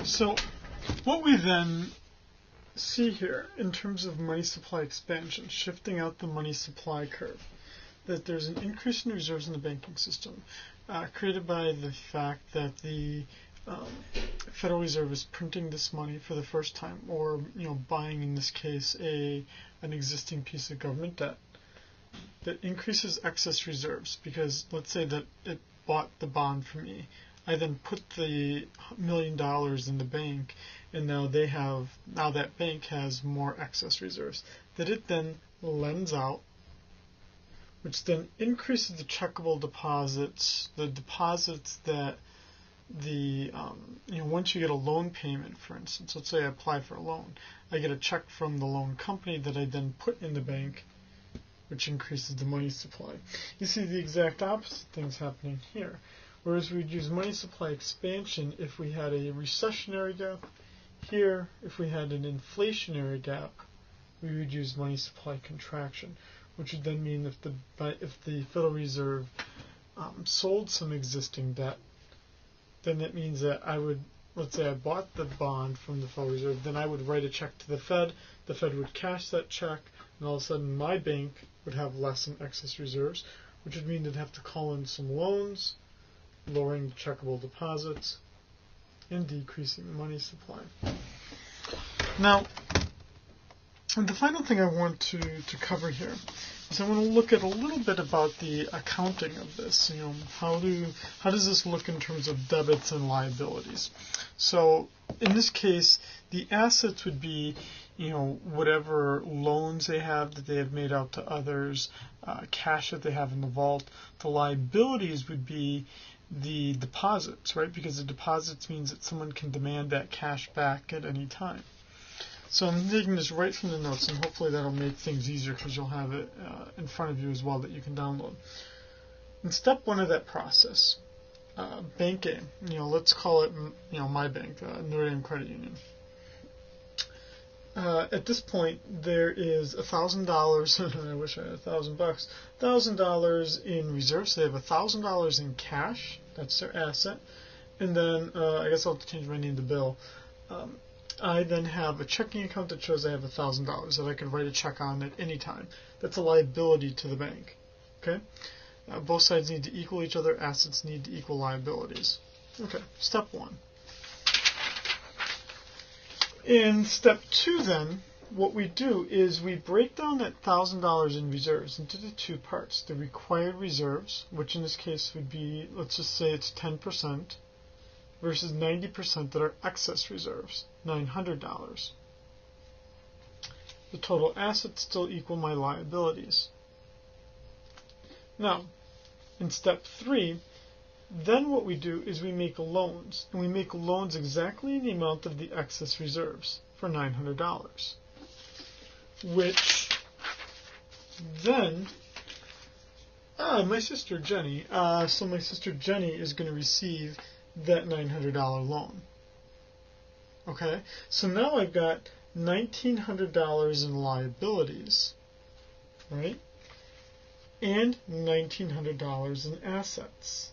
So what we then see here in terms of money supply expansion, shifting out the money supply curve, that there's an increase in reserves in the banking system created by the fact that the Federal Reserve is printing this money for the first time, or buying, in this case, an existing piece of government debt that increases excess reserves. Because let's say that it bought the bond from me, I then put the $1 million in the bank, and now that bank has more excess reserves that it then lends out, which then increases the checkable deposits, the deposits that once you get a loan payment, for instance, let's say I apply for a loan, I get a check from the loan company that I then put in the bank, which increases the money supply. You see the exact opposite things happening here. Whereas we'd use money supply expansion if we had a recessionary gap. Here, if we had an inflationary gap, we would use money supply contraction, which would then mean if the Federal Reserve sold some existing debt, then that means that I would, let's say I bought the bond from the Federal Reserve, then I would write a check to the Fed would cash that check, and all of a sudden my bank would have less in excess reserves, which would mean they'd have to call in some loans, lowering the checkable deposits, and decreasing the money supply. Now, the final thing I want to cover here is I want to look at a little bit about the accounting of this. How does this look in terms of debits and liabilities? So in this case, the assets would be whatever loans they have that they have made out to others, cash that they have in the vault. The liabilities would be the deposits, right? Because the deposits means that someone can demand that cash back at any time. So I'm taking this right from the notes, and hopefully that'll make things easier because you'll have it in front of you as well that you can download. In step 1 of that process, Bank A, let's call it my bank, Notre Dame Credit Union. At this point, there is $1,000. I wish I had $1,000. $1,000 in reserves. So they have $1,000 in cash. That's their asset. And then I guess I'll have to change my name to Bill. I then have a checking account that shows I have $1,000 that I can write a check on at any time. That's a liability to the bank. Okay. Both sides need to equal each other. Assets need to equal liabilities. Okay. Step 1. In step 2, then, what we do is we break down that $1,000 in reserves into the two parts. The required reserves, which in this case would be, let's just say it's 10%, versus 90% that are excess reserves, $900. The total assets still equal my liabilities. Now, in step 3, then what we do is we make loans, and we make loans exactly in the amount of the excess reserves for $900, which then, my sister Jenny, so my sister Jenny is going to receive that $900 loan. Okay, so now I've got $1,900 in liabilities, right, and $1,900 in assets.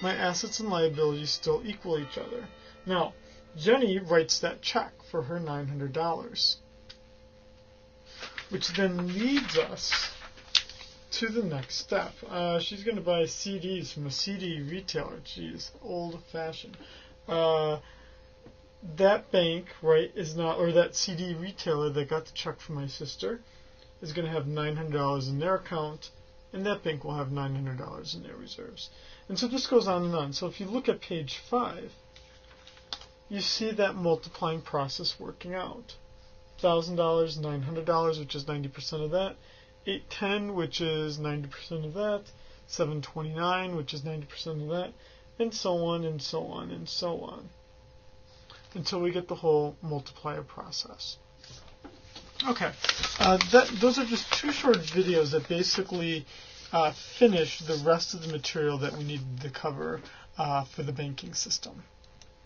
My assets and liabilities still equal each other. Now, Jenny writes that check for her $900, which then leads us to the next step. She's going to buy CDs from a CD retailer. Geez, old-fashioned. That bank, right, is not, or that CD retailer that got the check from my sister is going to have $900 in their account, and that bank will have $900 in their reserves. And so this goes on and on. So if you look at page 5, you see that multiplying process working out. $1,000, $900, which is 90% of that. $810, which is 90% of that. $729, which is 90% of that. And so on and so on and so on, until we get the whole multiplier process. Okay, those are just 2 short videos that basically finish the rest of the material that we needed to cover for the banking system.